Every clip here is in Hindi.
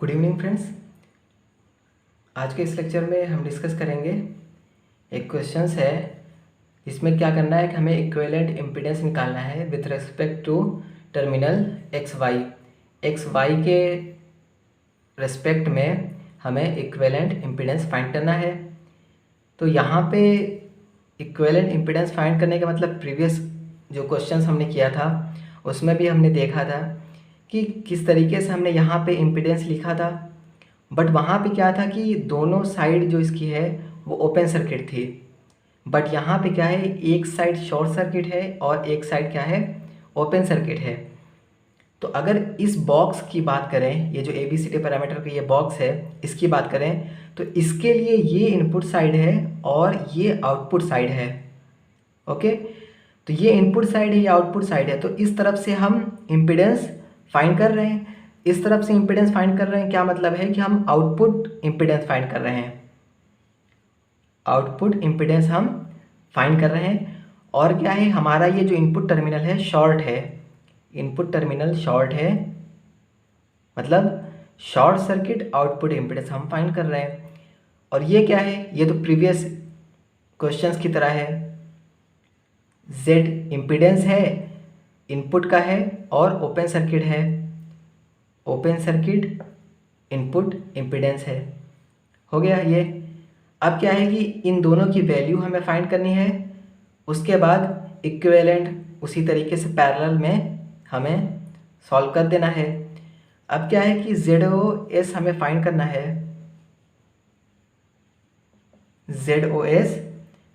Good evening friends. आज के इस लेक्चर में हम डिस्कस करेंगे एक क्वेश्चंस है। इसमें क्या करना है कि हमें इक्विवेलेंट इम्पीडेंस निकालना है with respect to terminal X Y के रिस्पेक्ट में हमें इक्विवेलेंट इम्पीडेंस फाइंड करना है। तो यहाँ पे इक्विवेलेंट इम्पीडेंस फाइंड करने का मतलब प्रीवियस जो क्वेश्चंस हमने किया था उसमें भी हमने देखा था कि किस तरीके से हमने यहाँ पे इम्पीडेंस लिखा था। बट वहाँ पे क्या था कि दोनों साइड जो इसकी है वो ओपन सर्किट थी। बट यहाँ पे क्या है, एक साइड शॉर्ट सर्किट है और एक साइड क्या है, ओपन सर्किट है। तो अगर इस बॉक्स की बात करें, ये जो ABCD पैरामीटर का ये बॉक्स है इसकी बात करें, तो इसके लिए ये इनपुट साइड है और ये आउटपुट साइड है। ओके, तो ये इनपुट साइड है, ये आउटपुट साइड है। तो इस तरफ से हम इम्पीडेंस फाइंड कर रहे हैं, इस तरफ से इम्पीडेंस फाइंड कर रहे हैं। क्या मतलब है कि हम आउटपुट इम्पीडेंस फाइंड कर रहे हैं, आउटपुट इम्पीडेंस हम फाइंड कर रहे हैं। और क्या है, हमारा ये जो इनपुट टर्मिनल है शॉर्ट है, इनपुट टर्मिनल शॉर्ट है, मतलब शॉर्ट सर्किट आउटपुट इम्पीडेंस हम फाइंड कर रहे हैं। और ये क्या है, ये तो प्रीवियस क्वेश्चंस की तरह है। जेड इम्पीडेंस है, इनपुट का है और ओपन सर्किट है, ओपन सर्किट इनपुट इम्पीडेंस है। हो गया ये। अब क्या है कि इन दोनों की वैल्यू हमें फाइंड करनी है, उसके बाद इक्विवेलेंट उसी तरीके से पैरेलल में हमें सॉल्व कर देना है। अब क्या है कि ZOS हमें फाइंड करना है, ZOS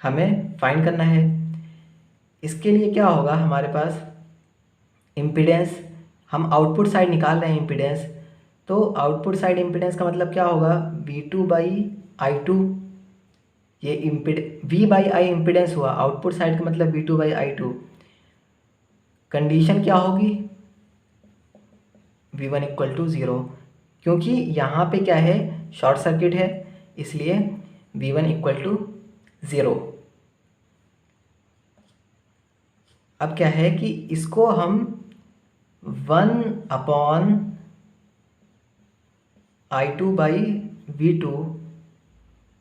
हमें फाइंड करना है। इसके लिए क्या होगा, हमारे पास इम्पीडेंस, हम आउटपुट साइड निकाल रहे हैं इम्पीडेंस, तो आउटपुट साइड इम्पीडेंस का मतलब क्या होगा, V2/I2। ये V/I इम्पीडेंस हुआ, आउटपुट साइड का मतलब V2/I2। कंडीशन क्या होगी, V1 = 0, क्योंकि यहाँ पे क्या है, शॉर्ट सर्किट है, इसलिए V1 = 0। अब क्या है कि इसको हम 1/I2/V2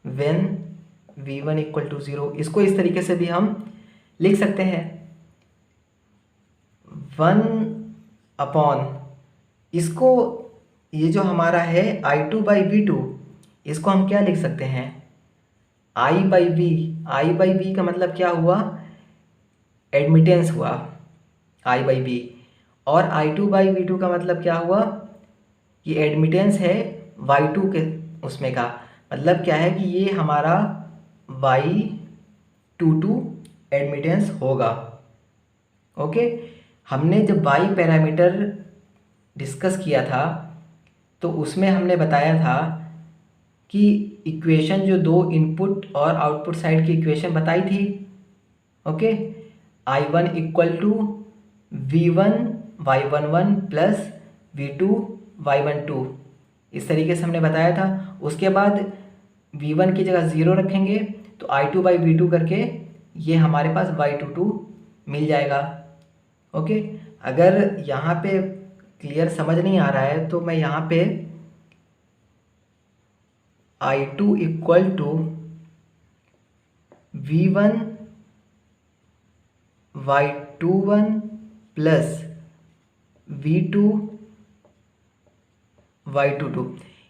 व्हेन V1 = 0, इसको इस तरीके से भी हम लिख सकते हैं। 1 इसको, ये जो हमारा है I2/V2, इसको हम क्या लिख सकते हैं, I/V। I/V का मतलब क्या हुआ, एडमिटेंस हुआ I/V। और I2/V2 का मतलब क्या हुआ, ये एडमिटेंस है Y2 के उसमें का, मतलब क्या है कि ये हमारा Y22 एडमिटेंस होगा। ओके, हमने जब Y पैरामीटर डिस्कस किया था तो उसमें हमने बताया था कि इक्वेशन जो दो इनपुट और आउटपुट साइड की इक्वेशन बताई थी। ओके, I1 = V1/Y11 + V2/Y12, इस तरीके से हमने बताया था। उसके बाद V1 की जगह 0 रखेंगे तो I2/V2 करके ये हमारे पास Y22 मिल जाएगा। ओके, अगर यहाँ पे क्लियर समझ नहीं आ रहा है तो मैं यहाँ पे I2 = V1/Y21 + V2/Y22,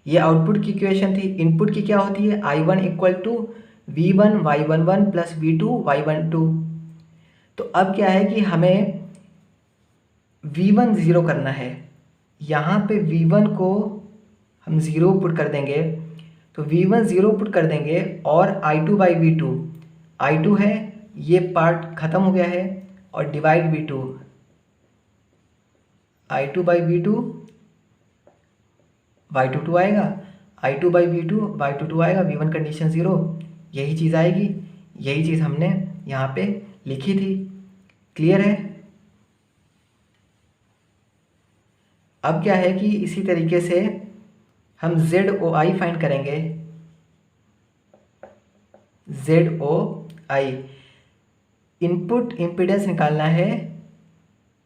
ये आउटपुट की इक्वेशन थी। इनपुट की क्या होती है, I1 = V1/Y11 + V2/Y12। तो अब क्या है कि हमें V1 0 करना है, यहाँ पे V1 को हम 0 पुट कर देंगे, तो V1 0 पुट कर देंगे और I2/V2, I2 है, ये पार्ट ख़त्म हो गया है, और डिवाइड V2, I2/V2 Y22 आएगा, I2/V2 Y22 आएगा, V1 कंडीशन 0, यही चीज़ आएगी। यही चीज़ हमने यहाँ पे लिखी थी। क्लियर है। अब क्या है कि इसी तरीके से हम ZOI फाइंड करेंगे, ZOI इनपुट इम्पीडेंस निकालना है,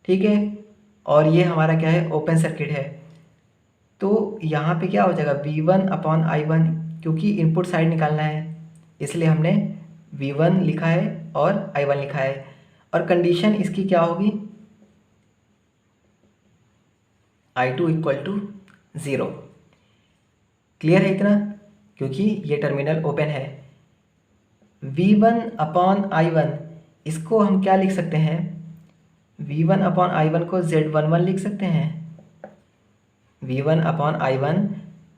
ठीक है, और ये हमारा क्या है, ओपन सर्किट है। तो यहाँ पे क्या हो जाएगा V1/I1, क्योंकि इनपुट साइड निकालना है इसलिए हमने V1 लिखा है और I1 लिखा है। और कंडीशन इसकी क्या होगी, I2 = 0। क्लियर है इतना, क्योंकि ये टर्मिनल ओपन है। V1/I1 इसको हम क्या लिख सकते हैं, V1/I1 को Z11 लिख सकते हैं। V1/I1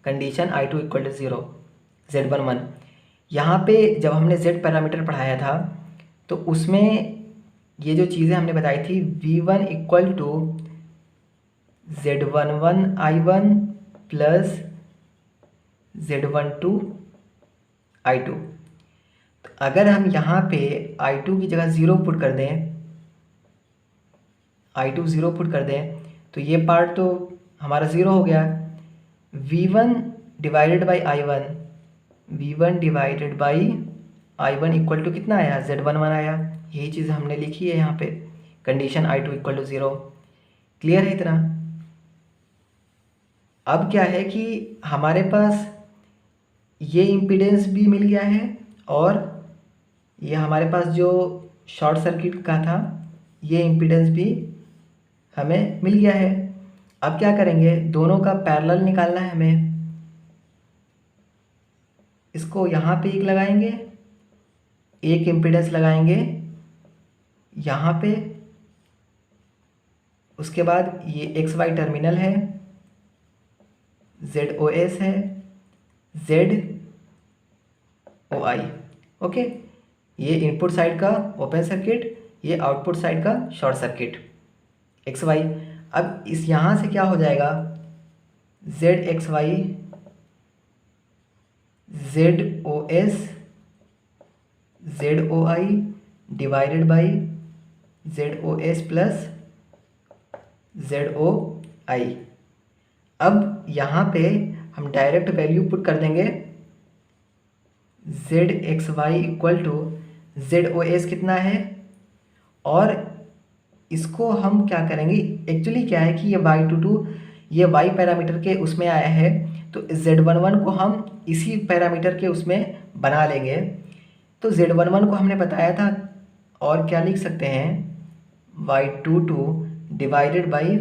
condition I2 = 0 Z11। यहाँ पे जब हमने Z पैरामीटर पढ़ाया था तो उसमें ये जो चीज़ें हमने बताई थी, V1 = Z11I1 प्लस Z12I2। तो अगर हम यहाँ पे I2 की जगह 0 पुट कर दें, I2 0 पुट कर दें, तो ये पार्ट तो हमारा 0 हो गया। V1 divided by I1 equal to कितना आया, Z11 आया। यही चीज़ हमने लिखी है यहाँ पे, कंडीशन I2 = 0। क्लियर है इतना। अब क्या है कि हमारे पास ये इम्पीडेंस भी मिल गया है और ये हमारे पास जो शॉर्ट सर्किट का था ये इम्पीडेंस भी हमें मिल गया है। अब क्या करेंगे, दोनों का पैरेलल निकालना है हमें। इसको यहाँ पे एक लगाएंगे, एक इम्पीडेंस लगाएंगे यहाँ पे, उसके बाद ये XY टर्मिनल है, ZOS है, ZOI। ओके, ये इनपुट साइड का ओपन सर्किट, ये आउटपुट साइड का शॉर्ट सर्किट XY। अब इस यहाँ से क्या हो जाएगा, ZXY ZOS ZOI divided by ZOS plus ZOI। अब यहाँ पे हम डायरेक्ट वैल्यू पुट कर देंगे, ZXY = ZOS कितना है, और इसको हम क्या करेंगे, एक्चुअली क्या है कि ये Y22 ये Y पैरामीटर के उसमें आया है, तो Z11 को हम इसी पैरामीटर के उसमें बना लेंगे। तो Z11 को हमने बताया था, और क्या लिख सकते हैं, Y22 divided by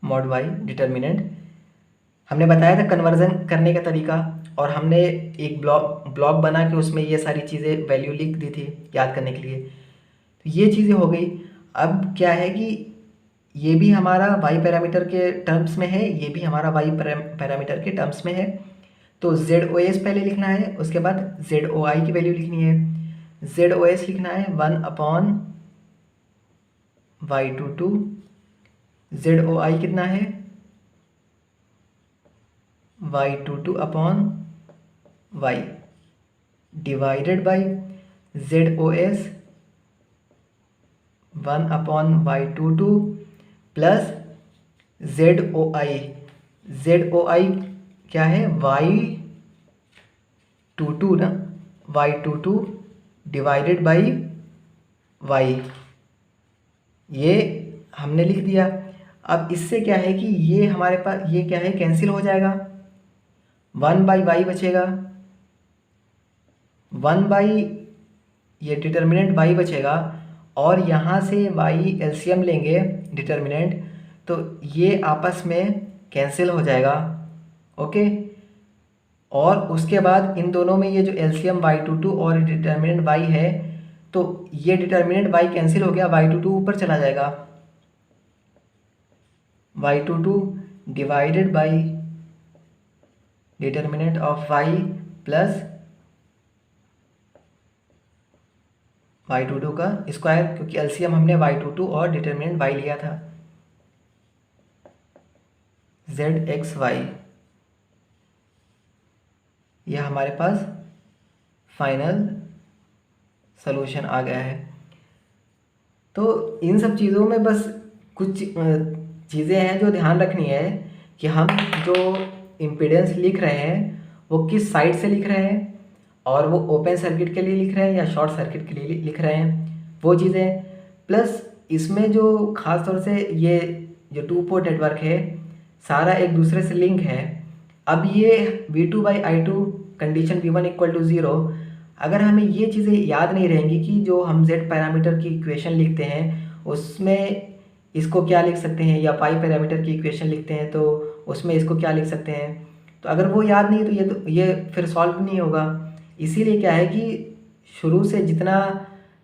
mod y determinant. हमने बताया था कन्वर्जन करने का तरीका, और हमने एक ब्लॉक बना के उसमें ये सारी चीज़ें वैल्यू लिख दी थी याद करने के लिए। तो ये चीज़ें हो गई। अब क्या है कि ये भी हमारा y पैरामीटर के टर्म्स में है, ये भी हमारा y पैरामीटर के टर्म्स में है। तो ZOS पहले लिखना है, उसके बाद ZOI की वैल्यू लिखनी है। ZOS लिखना है 1/Y22, ZOI कितना है, Y22/Y divided by ZOS 1/Y22 plus ZOI। ZOI क्या है, Y22 ना, Y22 डिवाइडेड बाई Y, ये हमने लिख दिया। अब इससे क्या है कि ये हमारे पास ये क्या है, कैंसिल हो जाएगा, 1/Y बचेगा, 1/, ये डिटर्मिनेंट y बचेगा, और यहाँ से y एलसीएम लेंगे डिटर्मिनेंट, तो ये आपस में कैंसिल हो जाएगा। ओके, और उसके बाद इन दोनों में ये जो एलसीएम Y22 और डिटर्मिनेंट y है, तो ये डिटर्मिनेंट y कैंसिल हो गया, Y22 ऊपर चला जाएगा, Y22 divided by determinant of y plus Y22 का स्क्वायर, क्योंकि एलसीएम हमने Y22 और डिटर्मिनेंट y लिया था, ZXY। यह हमारे पास फाइनल सॉल्यूशन आ गया है। तो इन सब चीज़ों में बस कुछ चीज़ें हैं जो ध्यान रखनी है कि हम जो इम्पीडेंस लिख रहे हैं वो किस साइड से लिख रहे हैं, और वो ओपन सर्किट के लिए लिख रहे हैं या शॉर्ट सर्किट के लिए लिख रहे हैं, वो चीज़ें। प्लस इसमें जो ख़ास तौर से ये जो 2 पोर्ट नेटवर्क है, सारा एक दूसरे से लिंक है। अब ये v2/i2 condition v1 equal to 0, अगर हमें ये चीज़ें याद नहीं रहेंगी कि जो हम z पैरामीटर की इक्वेशन लिखते हैं उसमें इसको क्या लिख सकते हैं, या पाई पैरामीटर की इक्वेशन लिखते हैं तो उसमें इसको क्या लिख सकते हैं, तो अगर वो याद नहीं है तो ये फिर सॉल्व नहीं होगा। इसीलिए क्या है कि शुरू से जितना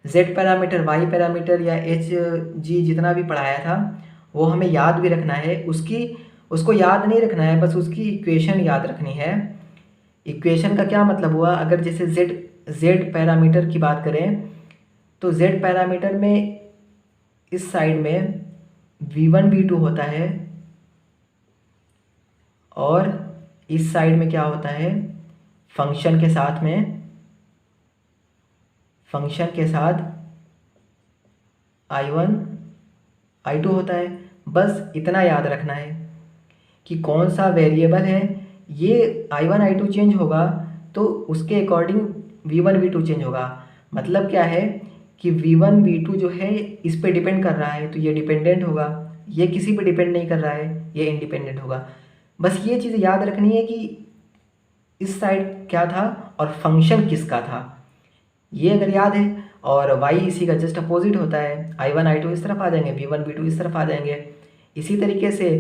z पैरामीटर, y पैरामीटर या hg जितना भी पढ़ाया था वो हमें याद भी रखना है। उसको याद नहीं रखना है, बस उसकी इक्वेशन याद रखनी है। इक्वेशन का क्या मतलब हुआ, अगर जैसे z पैरामीटर की बात करें तो z पैरामीटर में इस साइड में v1 v2 होता है और इस साइड में क्या होता है, फंक्शन के साथ i1 i2 होता है। बस इतना याद रखना है कि कौन सा वेरिएबल है, ये i1 i2 चेंज होगा तो उसके अकॉर्डिंग v1 v2 चेंज होगा। मतलब क्या है कि v1 v2 जो है इस पे डिपेंड कर रहा है तो ये डिपेंडेंट होगा, ये किसी पे डिपेंड नहीं कर रहा है, ये इंडिपेंडेंट होगा। बस ये चीज़ याद रखनी है कि इस साइड क्या था और फंक्शन किसका था, ये अगर याद है। और y इसी का जस्ट अपोजिट होता है, i1 i2 इस तरफ आ जाएंगे, v1 v2 इस तरफ आ जाएंगे। इसी तरीके से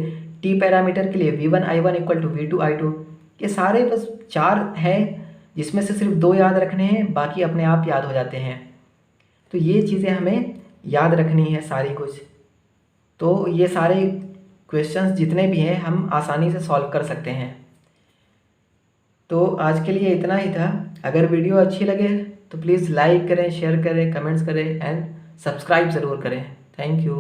t पैरामीटर के लिए v1 i1 equal to v2 i2। ये सारे बस 4 हैं जिसमें से सिर्फ 2 याद रखने हैं, बाकी अपने आप याद हो जाते हैं। तो ये चीज़ें हमें याद रखनी है सारी कुछ। तो ये सारे क्वेश्चंस जितने भी हैं हम आसानी से सॉल्व कर सकते हैं। तो आज के लिए इतना ही था। अगर वीडियो अच्छी लगे तो प्लीज़ लाइक करें, शेयर करें, कमेंट्स करें एंड सब्सक्राइब ज़रूर करें। Thank you.